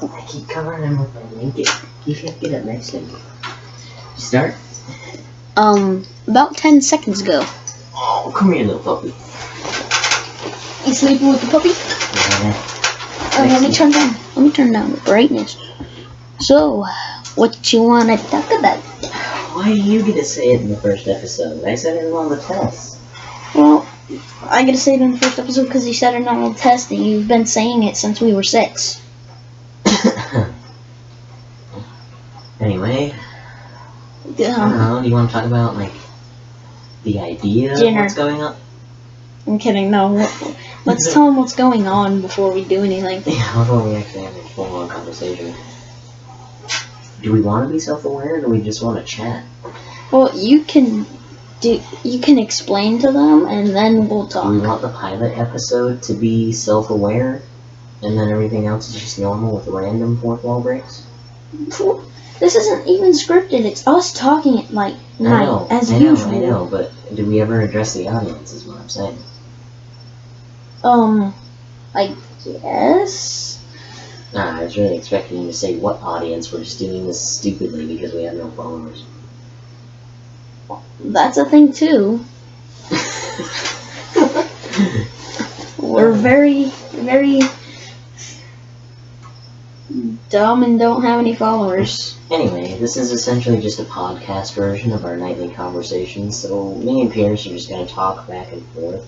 I keep covering him with my blanket. You can't get up next to me. Start? About 10 seconds ago. Oh, come here, little puppy. You sleeping with the puppy? Yeah. Let me turn down the brightness. So, what you wanna talk about? Why do you get to say it in the first episode? I said it in all the tests. Well, I get to say it in the first episode because you said it on the test and you've been saying it since we were 6. Anyway, I don't know, do you want to talk about, like, the idea Dinner. of what's going on? I'm kidding, no. Let's tell them what's going on before we do anything. Yeah, before we actually have a full-on conversation. Do we want to be self-aware, or do we just want to chat? Well, you can explain to them, and then we'll talk. Do we want the pilot episode to be self-aware, and then everything else is just normal with random fourth wall breaks? This isn't even scripted. It's us talking at night as usual. I know, but do we ever address the audience? Is what I'm saying. I guess. I was really expecting you to say what audience. We're just doing this stupidly because we have no followers. That's a thing too. We're very, very dumb and don't have any followers. Anyway, this is essentially just a podcast version of our nightly conversations, so me and Pierce are just going to talk back and forth.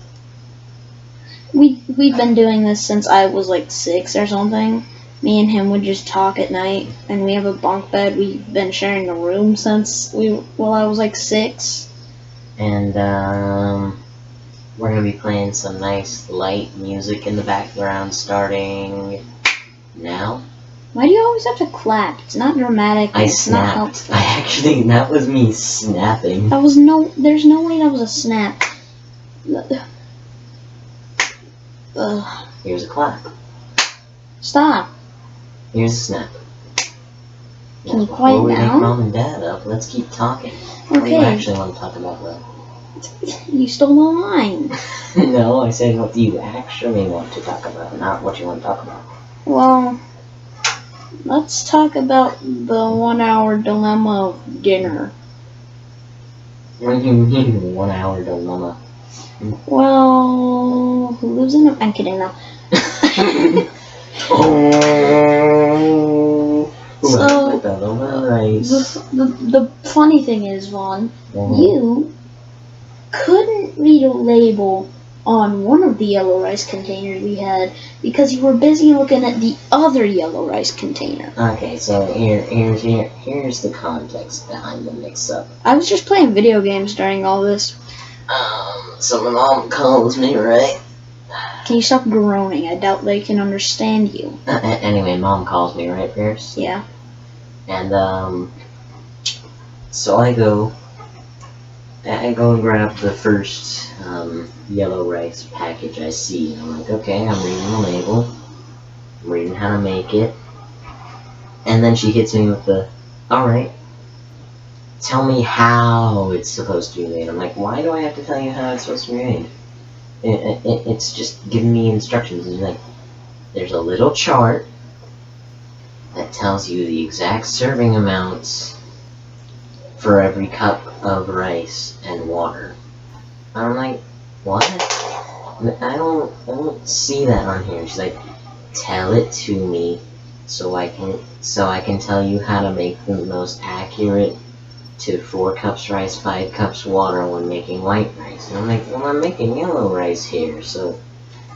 We've been doing this since I was like 6 or something. Me and him would just talk at night, and we have a bunk bed. We've been sharing a room since I was like 6. And we're going to be playing some nice light music in the background starting now. Why do you always have to clap? It's not dramatic. It's not helpful. That was me snapping. There's no way that was a snap. Here's a clap. Stop. Here's a snap. Can you quiet down? Before we down? make Mom and Dad up, let's keep talking. Okay. What do you actually want to talk about, though? You stole the line. No, I said what do you actually want to talk about, not what you want to talk about. Well, let's talk about the 1 hour dilemma of dinner. What do you mean, 1 hour dilemma? Well, who lives in a... I'm kidding now. So, the funny thing is, Vaughn, you couldn't read a label on one of the yellow rice containers we had because you were busy looking at the other yellow rice container. Okay, so here's the context behind the mix-up. I was just playing video games during all this. So my mom calls me, right? Can you stop groaning? I doubt they can understand you. Anyway, Mom calls me, right, Pierce? Yeah. And, so I go and grab the first, yellow rice package I see. And I'm like, okay, I'm reading the label. I'm reading how to make it. And then she hits me with the, alright, tell me how it's supposed to be made. I'm like, why do I have to tell you how it's supposed to be made? It's just giving me instructions. And like, there's a little chart that tells you the exact serving amounts for every cup of rice and water. I'm like, what? I don't see that on here. She's like, tell it to me so I can tell you how to make the most accurate to 4 cups rice, 5 cups water when making white rice. And I'm like, well, I'm making yellow rice here, so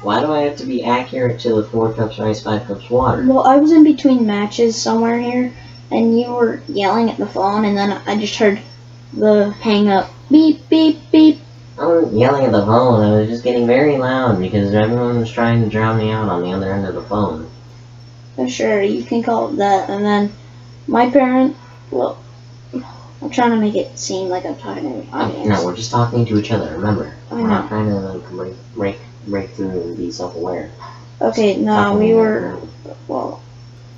why do I have to be accurate to the 4 cups rice, 5 cups water? Well, I was in between matches somewhere here, and you were yelling at the phone, and then I just heard the hang up. Beep, beep, beep. I wasn't yelling at the phone. I was just getting very loud because everyone was trying to drown me out on the other end of the phone. Sure, you can call it that. And then my parent, well, I'm trying to make it seem like I'm talking to the audience. No, we're just talking to each other, remember. I We're know. not trying to like, break through and be self-aware. Okay, no, well,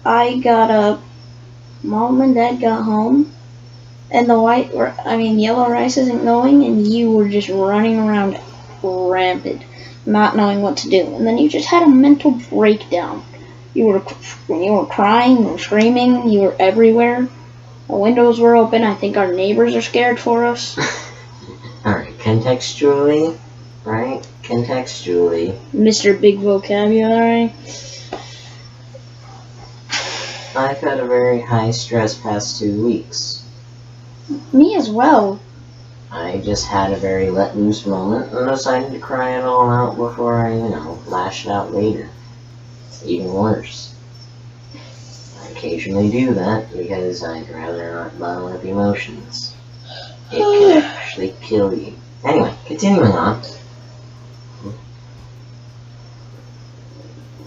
I got up, Mom and Dad got home, and the yellow rice isn't going, and you were just running around rampant, not knowing what to do. And then you just had a mental breakdown. You were crying, you were screaming, you were everywhere. The windows were open. I think our neighbors are scared for us. Alright, contextually, right? Contextually. Mr. Big Vocabulary. I've had a very high stress past 2 weeks. Me as well. I just had a very let loose moment and decided to cry it all out before I, lash it out later. Even worse. I occasionally do that because I'd rather not bottle up emotions. It can actually kill you. Anyway, continuing on.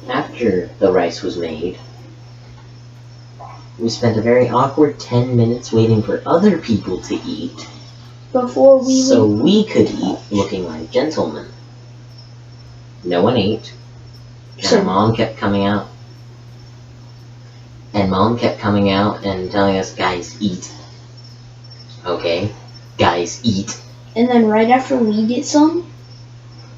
After the rice was made, we spent a very awkward 10 minutes waiting for other people to eat Before so we could eat looking like gentlemen. No one ate. And our mom kept coming out. And Mom kept coming out and telling us, guys, eat. Okay? Guys, eat. And then right after we get some,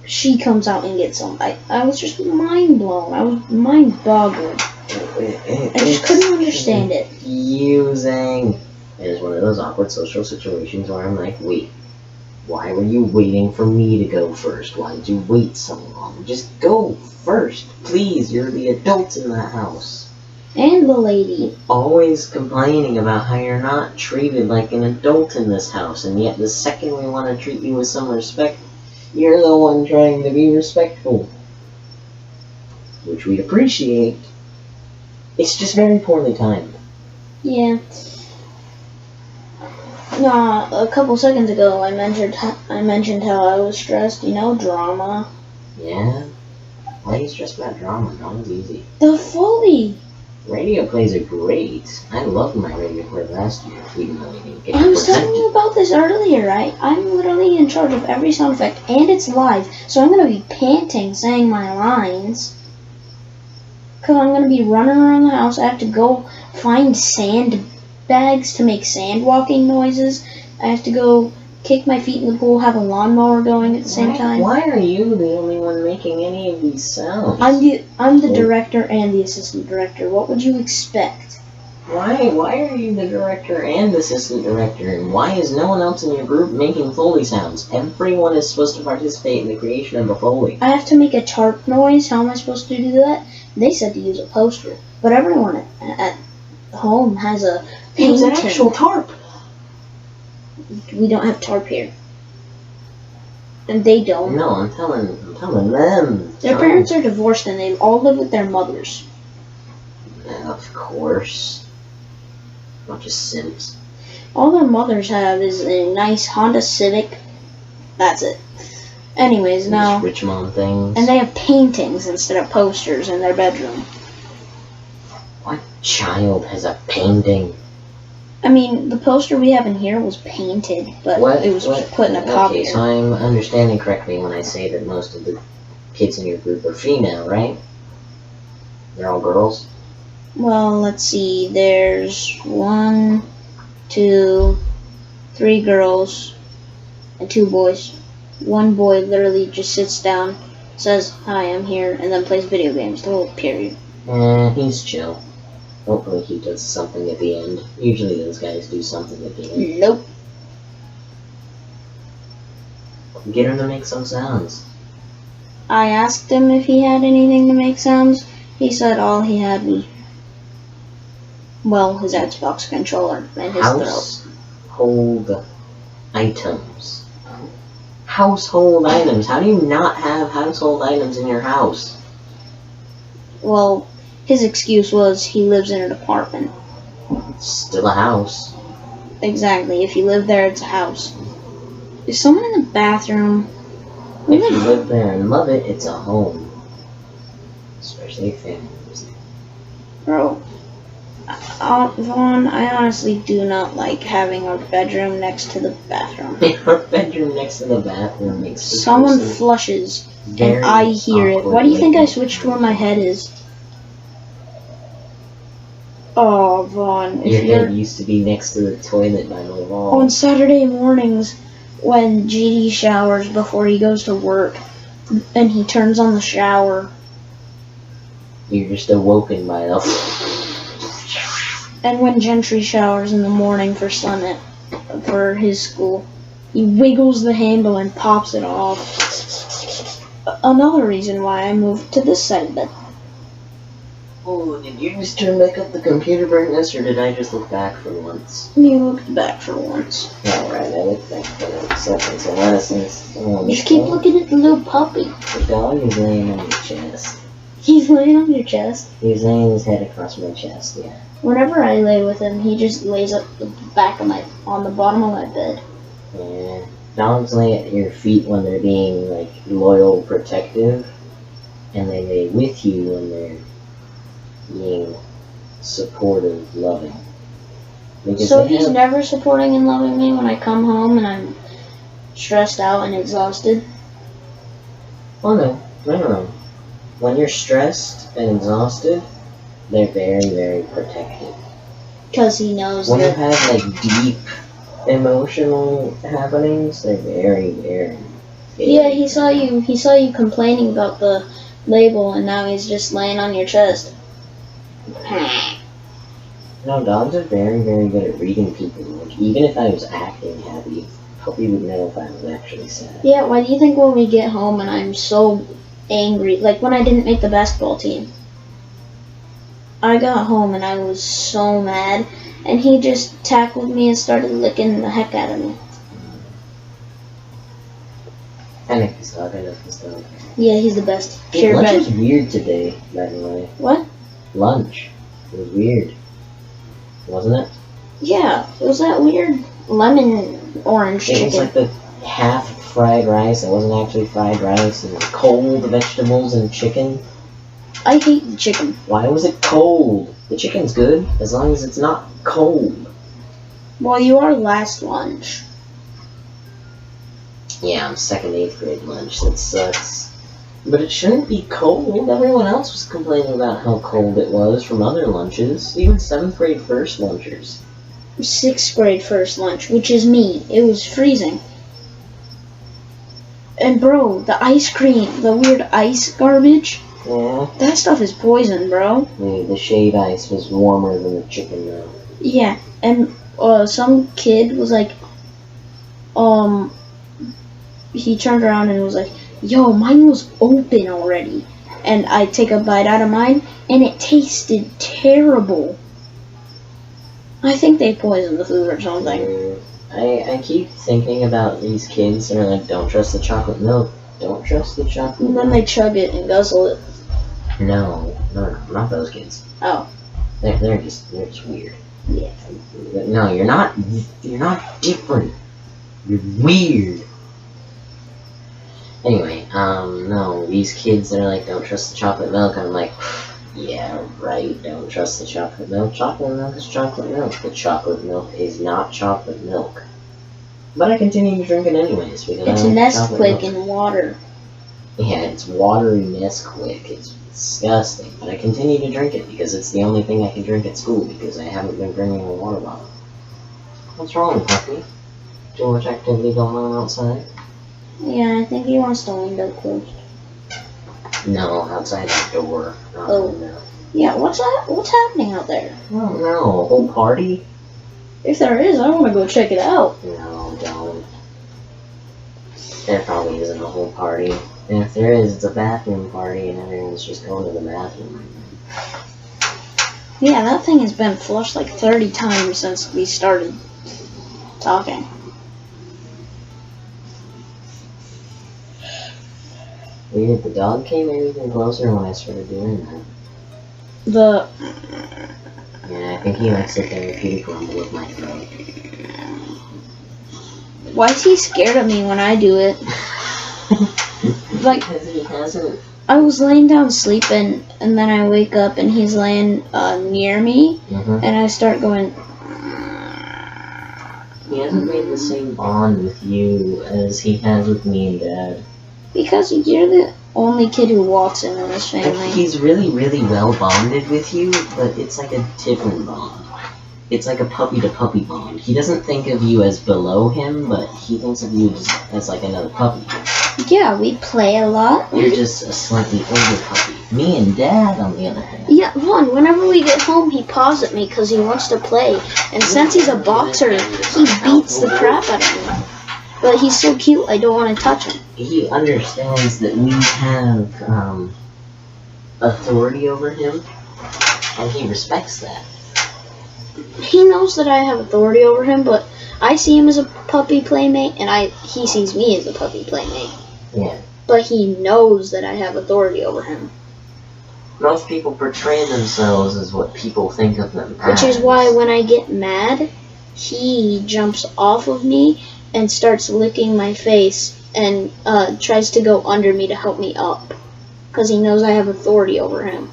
she comes out and gets some. I was just mind blown. I was mind boggled. I just couldn't understand it. Confusing. It is one of those awkward social situations where I'm like, wait, why were you waiting for me to go first? Why did you wait so long? Just go first. Please, you're the adults in the house. And the lady. Always complaining about how you're not treated like an adult in this house, and yet the second we want to treat you with some respect, you're the one trying to be respectful. Which we appreciate. It's just very poorly timed. Yeah. A couple seconds ago, I mentioned how I was stressed. Drama. Yeah? Why are you stressed about drama? Drama's easy. The Foley. Radio plays are great. I loved my radio play last year, even though we didn't get I was telling you about this earlier, right? I'm literally in charge of every sound effect, and it's live, so I'm going to be panting saying my lines. Because I'm going to be running around the house. I have to go find sandbags to make sand walking noises. I have to go kick my feet in the pool, have a lawnmower going at the same time. Why are you the only one making any of these sounds? I'm the director and the assistant director. What would you expect? Why are you the director and assistant director, and why is no one else in your group making Foley sounds? Everyone is supposed to participate in the creation of a Foley. I have to make a tarp noise. How am I supposed to do that? They said to use a poster, but everyone at home has a painting. Use an actual tarp. We don't have tarp here, and they don't. No, I'm telling them. Their parents are divorced, and they all live with their mothers. Of course. Bunch of simps. All their mothers have is a nice Honda Civic. That's it. Anyways, now. These rich mom things. And they have paintings instead of posters in their bedroom. What child has a painting? I mean, the poster we have in here was painted, but it was put in a copier. Okay, so I'm understanding correctly when I say that most of the kids in your group are female, right? They're all girls? Well, let's see. There's 1, 2, 3 girls, and 2 boys. One boy literally just sits down, says, "Hi, I'm here," and then plays video games the whole period. He's chill. Hopefully he does something at the end. Usually those guys do something at the end. Nope. Get him to make some sounds. I asked him if he had anything to make sounds. He said all he had was, well, his Xbox controller and his throat. Household items. Household items. How do you not have household items in your house? Well, his excuse was he lives in an apartment. It's still a house. Exactly. If you live there, it's a house. Is someone in the bathroom? If you live there and love it, it's a home. Especially families. Bro, Vaughn, I honestly do not like having our bedroom next to the bathroom. Our bedroom next to the bathroom makes someone flushes and I hear it. Why do you think I switched where my head is? Oh, Vaughn. Your head used to be next to the toilet by the wall. On Saturday mornings, when GD showers before he goes to work, and he turns on the shower, You're just awoken by the. And when Gentry showers in the morning for for his school, he wiggles the handle and pops it off. Another reason why I moved to this side of bed. Oh, did you just turn back up the computer brightness, or did I just look back for once? You looked back for once. Alright, I looked back for like seconds and lessons. Just keep looking at the little puppy. The dog is laying on your chest. He's laying on your chest. He's laying his head across my chest, yeah. Whenever I lay with him, he just lays up the back of on the bottom of my bed. Yeah. Dogs lay at your feet when they're being like loyal, protective, and they lay with you when they're being supportive, loving. Because So he's never supporting and loving me when I come home and I'm stressed out and exhausted? Oh no. When you're stressed and exhausted, they're very, very protective. Because he knows When you that. have like deep emotional happenings, they're very, very. Yeah, he saw you complaining about the label, and now he's just laying on your chest. No, dogs are very, very good at reading people. Like, even if I was acting happy, puppy would know if I was actually sad. Yeah, why do you think when we get home and I'm so angry, like when I didn't make the basketball team, I got home and I was so mad, and he just tackled me and started licking the heck out of me. I like this dog. I love this dog. Yeah, he's the best. Hey, Pure lunch red. was weird today, by the way. What? Lunch. It was weird. Wasn't it? Yeah, it was that weird lemon orange It chicken. was like the half fried rice. It wasn't actually fried rice. And cold vegetables and chicken. I hate the chicken. Why was it cold? The chicken's good as long as it's not cold. Well, you are last lunch. Yeah, I'm second 8th grade lunch. That sucks. But it shouldn't be cold. Everyone else was complaining about how cold it was from other lunches. Even 7th grade first lunchers. 6th grade first lunch, which is me. It was freezing. And bro, the ice cream, the weird ice garbage, Yeah. that stuff is poison, bro. The shade ice was warmer than the chicken though. Yeah, and some kid was like, he turned around and was like, yo, mine was open already. And I take a bite out of mine, and it tasted terrible. I think they poisoned the food or something. I keep thinking about these kids that are like, don't trust the chocolate milk. Don't trust the chocolate And then milk. they chug it and guzzle it. No, not those kids. Oh. They're just weird. Yeah. No, you're not different. You're weird. Anyway, no, these kids that are like, don't trust the chocolate milk, I'm like, yeah, right, don't trust the chocolate milk. Chocolate milk is chocolate milk. The chocolate milk is not chocolate milk. But I continue to drink it anyways, because It's I like chocolate Nesquik milk. in water. Yeah, it's watery Nesquik. It's disgusting. But I continue to drink it because it's the only thing I can drink at school because I haven't been bringing a water bottle. What's wrong, puppy? Too much activity going on outside? Yeah, I think he wants the window closed. No, outside that door. Oh. No. Yeah, what's happening out there? I don't know. A whole party? If there is, I want to go check it out. No, don't. There probably isn't a whole party. And if there is, it's a bathroom party and everyone's just going to the bathroom. Yeah, that thing has been flushed like 30 times since we started talking. Weird, the dog came even closer when I started doing that. The Yeah, I think he likes the therapeutic rumble with my throat. why is he scared of me when I do it? Like, Because he hasn't. I was laying down sleeping, and then I wake up and he's laying near me, and I start going. He hasn't made the same bond with you as he has with me and Dad. Because you're the only kid who walks in this Like, family. he's really, really well bonded with you, but it's like a different bond. It's like a puppy to puppy bond. He doesn't think of you as below him, but he thinks of you as like another puppy. Yeah, we play a lot. You're just a slightly older puppy. Me and Dad, on the other hand. Yeah, Vaughn, whenever we get home, he paws at me because he wants to play. And since he's a boxer, he beats the crap out of me. But he's so cute, I don't want to touch him. He understands that we have authority over him, and he respects that. He knows that I have authority over him, but I see him as a puppy playmate, and he sees me as a puppy playmate. Yeah. But he knows that I have authority over him. Most people portray themselves as what people think of them Which is why when I get mad, he jumps off of me and starts licking my face and tries to go under me to help me up. Because he knows I have authority over him.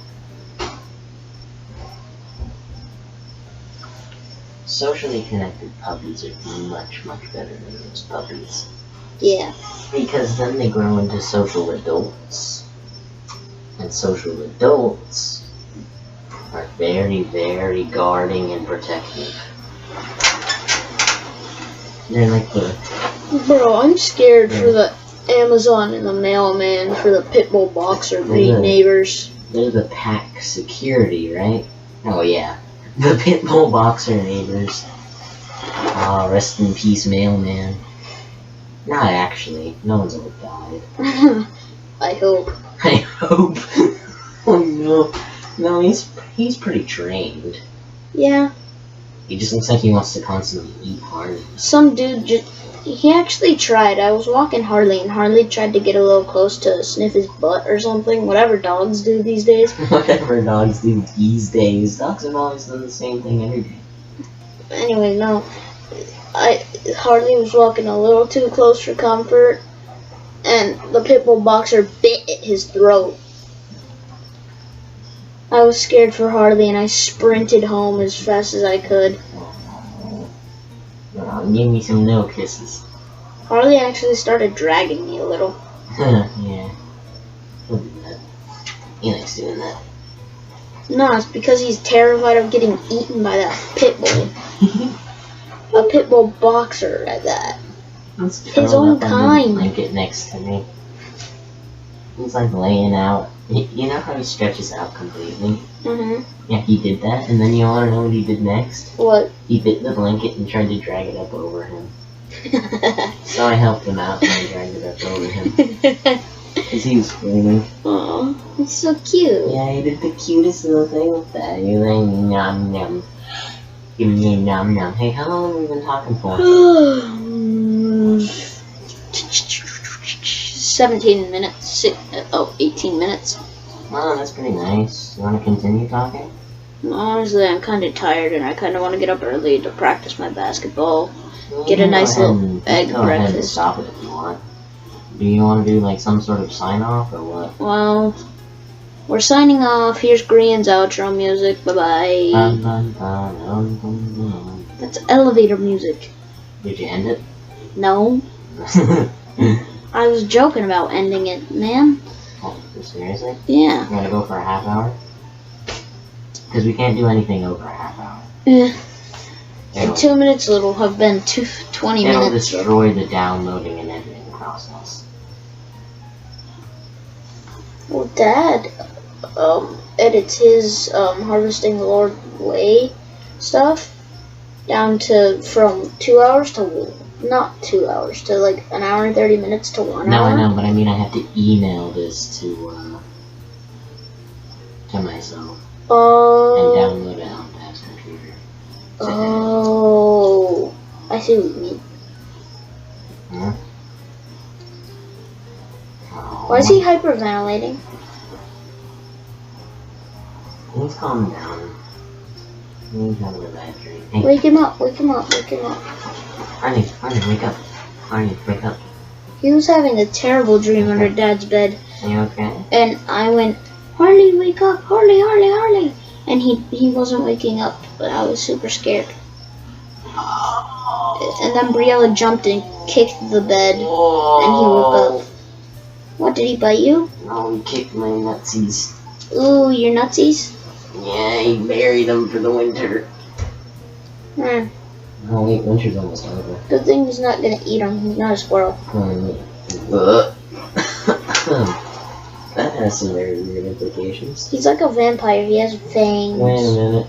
Socially connected puppies are much, much better than those puppies. Yeah. Because then they grow into social adults. And social adults are very, very guarding and protective. They're like the... Bro, I'm scared for the Amazon and the mailman for the pit bull boxer breed neighbors. They're the pack security, right? Oh yeah. The pit bull boxer neighbors. Ah, rest in peace, mailman. Not actually. No one's ever died. I hope. I hope. Oh no. No, he's pretty trained. Yeah. He just looks like he wants to constantly eat Harley. Some dude he actually tried. I was walking Harley, and Harley tried to get a little close to sniff his butt or something. Whatever dogs do these days. Whatever dogs do these days. Dogs have always done the same thing every day. Anyway, no. Harley was walking a little too close for comfort, and the pit bull boxer bit at his throat. I was scared for Harley, and I sprinted home as fast as I could. Give me some no kisses. Harley actually started dragging me a little. Yeah. He'll do that. He likes doing that. No, it's because he's terrified of getting eaten by that pit bull. A pit bull boxer at that. His own kind. Blanket next to me. He's like laying out. You know how he stretches out completely? Mm-hmm. Yeah, he did that, and then you want to know what he did next? What? He bit the blanket and tried to drag it up over him. So I helped him out and I dragged it up over him. Because he was screaming. Aw, it's so cute. Yeah, he did the cutest little thing with that. He was like, nom nom. Give me a nom nom. Hey, how long have we been talking for? 17 minutes. 18 minutes. Oh, that's pretty nice. You want to continue talking? Honestly, I'm kind of tired and I kind of want to get up early to practice my basketball. Get a nice little egg go ahead and breakfast. stop it if you want. Do you want to do like some sort of sign off or what? Well, we're signing off. Here's Grian's outro music. Bye bye. That's elevator music. Did you end it? No. I was joking about ending it, man. Oh, seriously? Yeah. You gotta go for a half hour? Because we can't do anything over a half hour. In 2 minutes it'll have been 20 It'll minutes. destroy the downloading and editing process. Well, Dad edits his Harvesting the Lord Way stuff down to from 2 hours to not 2 hours to like an hour and 30 minutes to 1 hour. No, I know, but I mean I have to email this to myself and download it on Dad's computer. Oh, I see what you mean. Huh? Why is he hyperventilating? He's calming down. He's having a bad dream. Hey, Wake him up, wake him up, wake him up. Arnie, wake up. Arnie, wake up. He was having a terrible dream under Dad's bed. Are you okay? And I went, Harley, wake up, Harley, Harley, Harley. And he wasn't waking up, but I was super scared. And then Briella jumped and kicked the bed, and he woke up. What, did he bite you? No, he kicked my nutsies. Ooh, your nutsies? Yeah, he buried them for the winter. Hmm. Oh wait, winter's almost over. Good thing he's not gonna eat them. He's not a squirrel. That has some very weird implications. He's like a vampire. He has fangs. Wait a minute.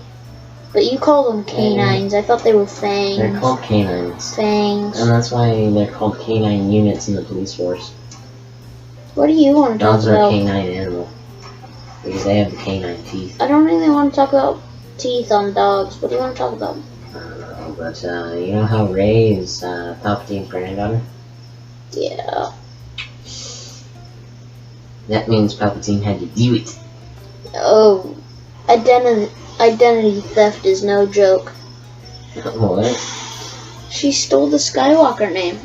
But you call them canines. I thought they were fangs. They're called canines. Fangs. And that's why they're called canine units in the police force. What do you want to talk Dogs are a about? canine animal. Because they have the canine teeth. I don't really want to talk about teeth on dogs. What do you want to talk about? I don't know, but you know how Rey is Palpatine's granddaughter? Yeah. That means Palpatine had to do it. Oh, identity theft is no joke. What? She stole the Skywalker name.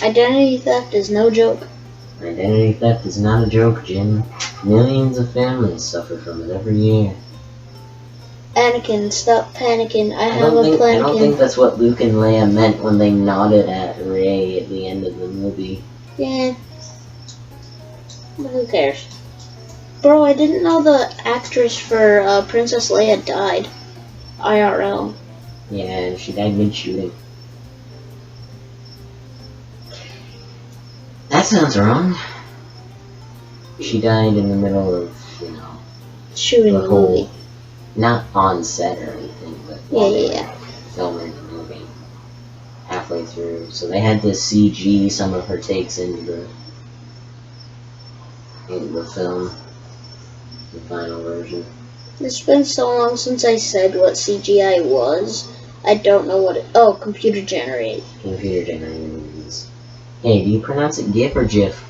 Identity theft is no joke. Identity theft is not a joke, Jim. Millions of families suffer from it every year. Anakin, stop panicking. I I have a don't plan. think that's what Luke and Leia meant when they nodded at Rey at the end of the movie. Yeah. But who cares? Bro, I didn't know the actress for Princess Leia died. IRL. Yeah, and she died mid-shooting. That sounds wrong. She died in the middle of, Shooting the the whole, movie. not on set or anything, but Yeah, while they yeah. were filming the movie. Halfway through. So they had to CG some of her takes into the film. The final version. It's been so long since I said what CGI was. I don't know what it... Oh, computer generated. Computer generated movies. Hey, do you pronounce it GIF or GIF?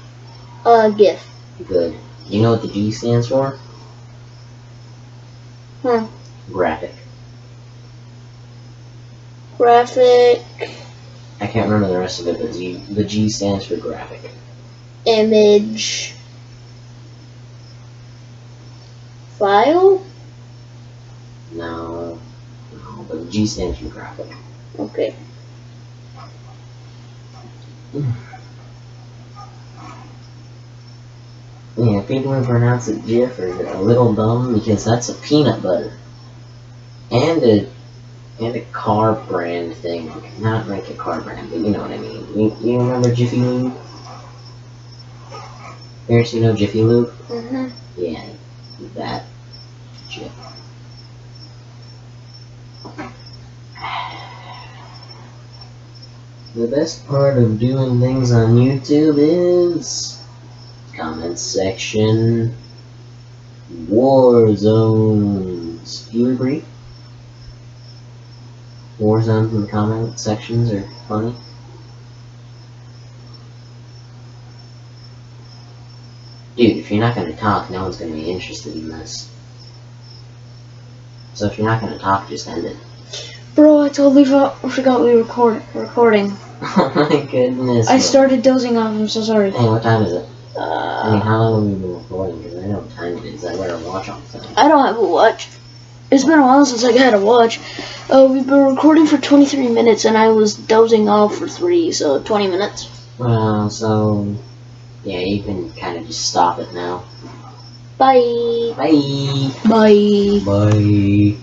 GIF. Good. You know what the G stands for? Huh. Graphic. Graphic. I can't remember the rest of it, but the G stands for graphic. Image. File? No, but the G stands for graphic. Okay. Yeah, people who pronounce it GIF are a little dumb because that's a peanut butter. And a car brand thing. Not like a car brand, but you know what I mean. You remember Jiffy Lube? Parents, you know Jiffy Lube? Mm-hmm. Yeah, that. Jif. The best part of doing things on YouTube is comment section, war zones. Do you agree? War zones in the comment sections are funny. Dude, if you're not going to talk, no one's going to be interested in this. So if you're not going to talk, just end it. Bro, I totally forgot we were recording. Oh my goodness. I started dozing off, I'm so sorry. Hey, what time is it? I mean, how long have we been recording? Because I know what time it is. I wear a watch all the time. I don't have a watch. It's been a while since I had a watch. We've been recording for 23 minutes and I was dozing off for 3, so 20 minutes. Well, so yeah, you can kind of just stop it now. Bye. Bye. Bye. Bye.